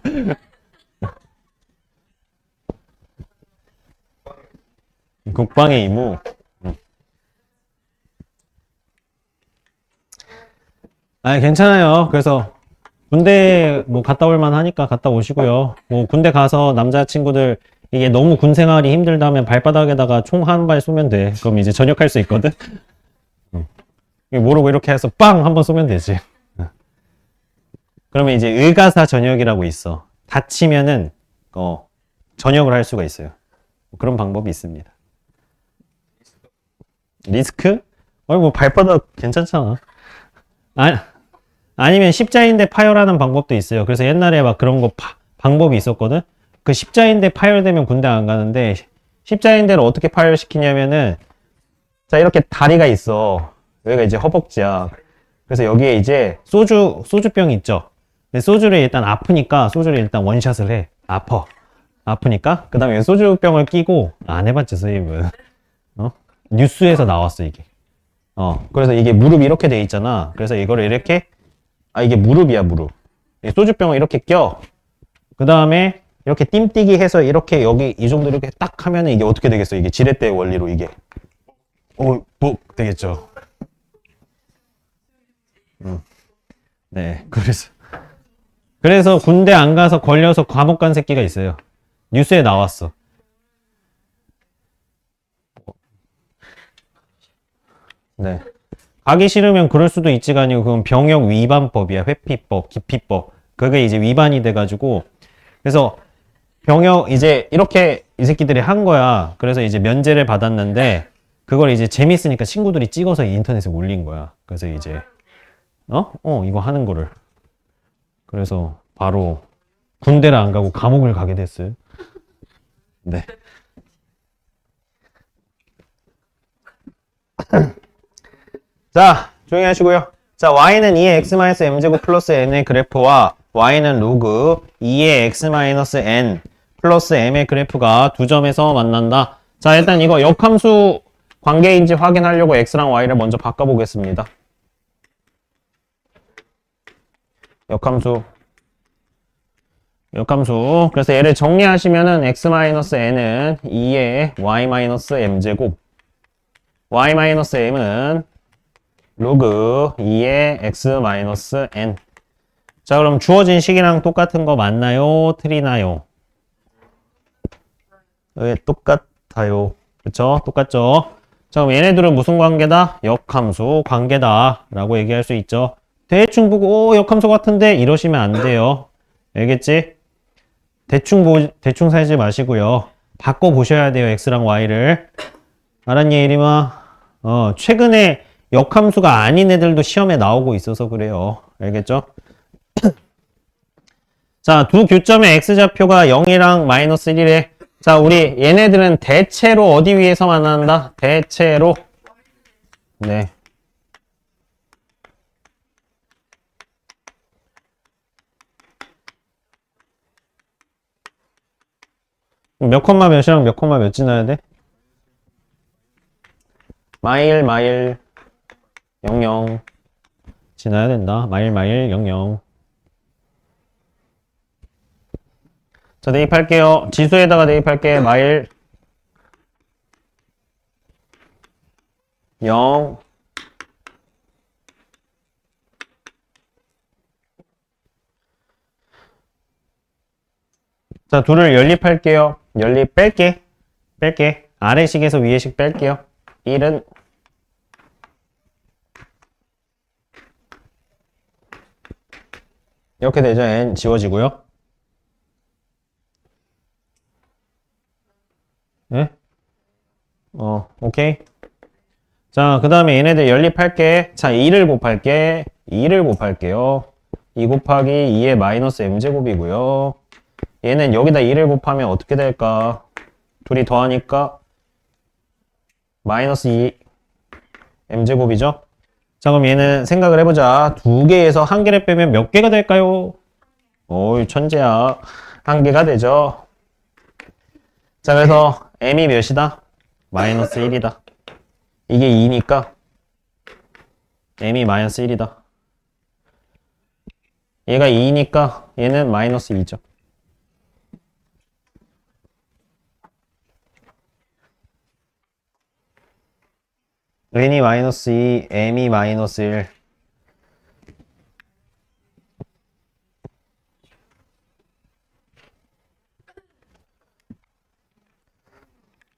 국방의 의무. 괜찮아요. 그래서 군대 뭐 갔다 올 만하니까 갔다 오시고요. 뭐 군대 가서 남자친구들 이게 너무 군 생활이 힘들다면 발바닥에다가 총 한 발 쏘면 돼. 그럼 이제 전역할 수 있거든. 모르고 이렇게 해서 빵 한 번 쏘면 되지. 그러면 이제 의가사 전역이라고 있어. 다치면은 전역을 할 수가 있어요. 그런 방법이 있습니다. 리스크? 뭐 발바닥 괜찮잖아. 아니면 십자인대 파열하는 방법도 있어요. 그래서 옛날에 막 그런 거 방법이 있었거든. 그 십자인대 파열되면 군대 안 가는데 십자인대를 어떻게 파열시키냐면은 자 이렇게 다리가 있어. 여기가 이제 허벅지야. 그래서 여기에 이제 소주병 있죠. 근데 소주를 일단 아프니까 소주를 일단 원샷을 해. 아프니까 그 다음에 소주병을 끼고 안 해봤지 선생님은. 뉴스에서 나왔어 이게. 그래서 이게 무릎이 이렇게 돼 있잖아. 그래서 이거를 이렇게 이게 무릎이야 무릎. 소주병을 이렇게 껴. 그 다음에 이렇게 띵뛰기 해서 이렇게 여기 이 정도 이렇게 딱 하면은 이게 어떻게 되겠어? 이게 지렛대 원리로 이게 되겠죠. 네, 그래서 군대 안 가서 걸려서 감옥 간 새끼가 있어요. 뉴스에 나왔어. 네. 가기 싫으면 그럴 수도 있지가 아니고 그건 병역 위반법이야. 회피법, 기피법. 그게 이제 위반이 돼가지고 그래서 병역 이제 이렇게 이 새끼들이 한 거야. 그래서 이제 면제를 받았는데 그걸 이제 재밌으니까 친구들이 찍어서 인터넷에 올린 거야. 그래서 이제 이거 하는 거를. 그래서 바로 군대를 안 가고 감옥을 가게 됐어요. 네. 자, 조용히 하시고요. 자, y는 2의 x-m제곱 플러스 n의 그래프와 y는 로그 2의 x-n 플러스 m의 그래프가 두 점에서 만난다. 자, 일단 이거 역함수 관계인지 확인하려고 x랑 y를 먼저 바꿔보겠습니다. 역함수. 그래서 얘를 정리하시면은 x-n은 2의 y-m제곱 y-m은 로그 2의 x-n. 자, 그럼 주어진 식이랑 똑같은 거 맞나요? 틀리나요? 네, 똑같아요. 그쵸? 똑같죠? 자, 그럼 얘네들은 무슨 관계다? 역함수 관계다 라고 얘기할 수 있죠. 대충 보고 역함수 같은데 이러시면 안 돼요. 알겠지? 대충 살지 마시고요. 바꿔보셔야 돼요. x랑 y를. 알았니, 이리마? 최근에 역함수가 아닌 애들도 시험에 나오고 있어서 그래요. 알겠죠? 자, 두 교점의 x좌표가 0이랑 마이너스 1이래. 자, 우리 얘네들은 대체로 어디 위에서 만난다? 대체로. 네. 몇 콤마 몇이랑 몇 콤마 몇 지나야 돼? 마일 00 지나야 된다. 마일 00. 자, 대입할게요. 지수에다가 대입할게. 마일 0. 자, 둘을 연립할게요. 연립 뺄게. 아래식에서 위에식 뺄게요. 1은 이렇게 되죠. n 지워지고요. 네? 오케이. 자, 그 다음에 얘네들 연립할게. 자, 2를 곱할게. 2를 곱할게요. 2 곱하기 2의 마이너스 m제곱이고요. 얘는 여기다 2를 곱하면 어떻게 될까? 둘이 더하니까 마이너스 2 m제곱이죠? 자, 그럼 얘는 생각을 해보자. 두 개에서 한 개를 빼면 몇 개가 될까요? 오이, 천재야. 한 개가 되죠. 자, 그래서 m이 몇이다? 마이너스 1이다. 이게 2니까 m이 마이너스 1이다. 얘가 2니까 얘는 마이너스 2죠. n이 마이너스 2, m이 마이너스 1.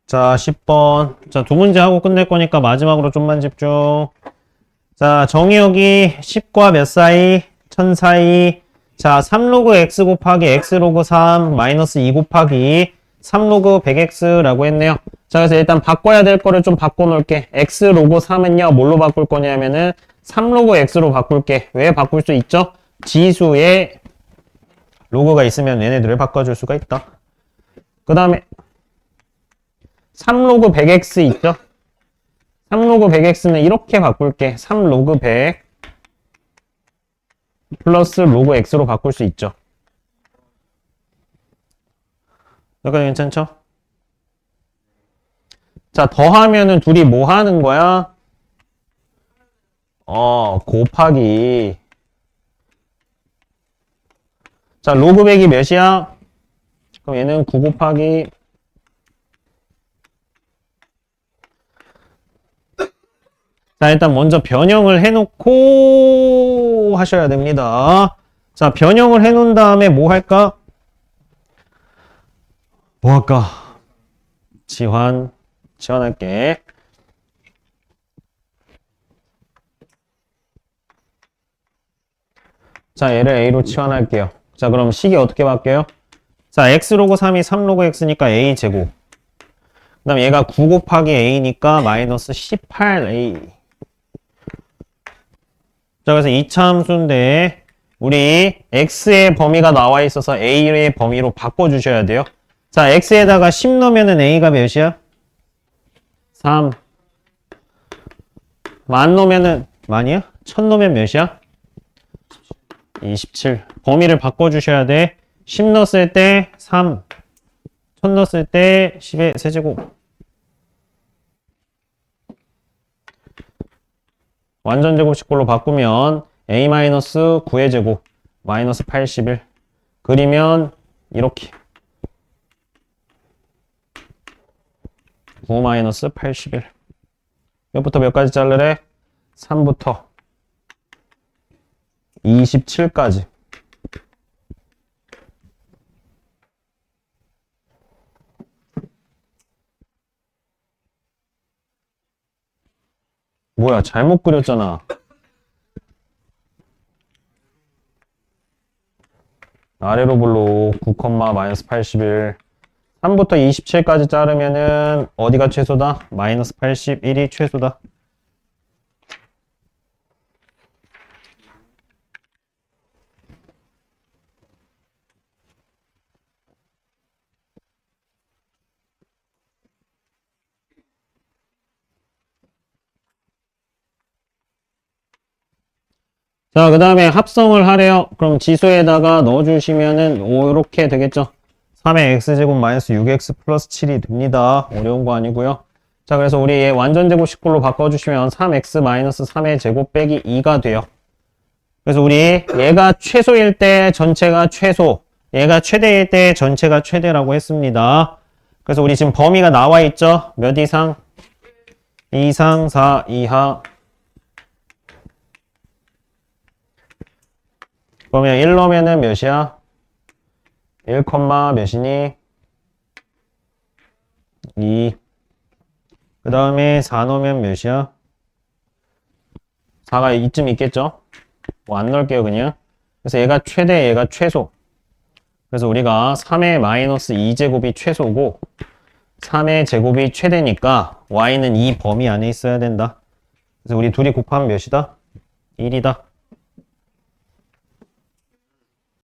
자, 10번. 자, 두 문제 하고 끝낼 거니까 마지막으로 좀만 집중. 자, 정의역이 10과 몇 사이? 1000 사이. 자, 3로그 x 곱하기 x 로그 3 마이너스 2 곱하기 3 로그 100x라고 했네요. 자, 그래서 일단 바꿔야 될 거를 좀 바꿔놓을게. x 로그 3은요, 뭘로 바꿀 거냐면은 3 로그 x로 바꿀게. 왜 바꿀 수 있죠? 지수에 로그가 있으면 얘네들을 바꿔줄 수가 있다. 그 다음에 3 로그 100x 있죠? 3 로그 100x는 이렇게 바꿀게. 3 로그 100 플러스 로그 x로 바꿀 수 있죠. 여기까지 괜찮죠? 자, 더하면은 둘이 뭐 하는 거야? 곱하기. 자, 로그 100이 몇이야? 그럼 얘는 9 곱하기. 자, 일단 먼저 변형을 해놓고 하셔야 됩니다. 자, 변형을 해놓은 다음에 뭐 할까? 뭐 할까? 지환할게. 자, 얘를 A로 치환할게요. 자, 그럼 식이 어떻게 바뀌어요? 자, X로그 3이 3로그 X니까 A제곱. 그 다음 얘가 9 곱하기 A니까 마이너스 18A. 자, 그래서 이차함수인데 우리 X의 범위가 나와 있어서 A의 범위로 바꿔주셔야 돼요. 자, X에다가 10 넣으면은 A가 몇이야? 3. 만 넣으면은, 만이야? 1000 넣으면 몇이야? 27. 범위를 바꿔주셔야 돼. 10 넣었을 때 3. 1000 넣었을 때 10의 세제곱. 완전 제곱식꼴로 바꾸면 A-9의 제곱 마이너스 81. 그리면 이렇게 9 마이너스 81. 몇부터 몇까지 자르래? 3부터 27까지. 뭐야, 잘못 그렸잖아. 아래로 볼록 9, 마이너스 81. 3부터 27까지 자르면은 어디가 최소다? 마이너스 81이 최소다. 자, 그 다음에 합성을 하래요. 그럼 지수에다가 넣어주시면은 이렇게 되겠죠. 3의 x제곱 마이너스 6x 플러스 7이 됩니다. 어려운 거 아니고요. 자, 그래서 우리 얘 완전 제곱식꼴로 바꿔주시면 3x 마이너스 3의 제곱 빼기 2가 돼요. 그래서 우리 얘가 최소일 때 전체가 최소, 얘가 최대일 때 전체가 최대라고 했습니다. 그래서 우리 지금 범위가 나와 있죠. 몇 이상? 2 이상, 4 이하. 그러면 1 넣으면은 몇이야? 1, 몇이니? 2. 그 다음에 4 넣으면 몇이야? 4가 이쯤 있겠죠? 뭐 안 넣을게요, 그냥. 그래서 얘가 최대, 얘가 최소. 그래서 우리가 3의 마이너스 2제곱이 최소고 3의 제곱이 최대니까 y는 이 범위 안에 있어야 된다. 그래서 우리 둘이 곱하면 몇이다? 1이다.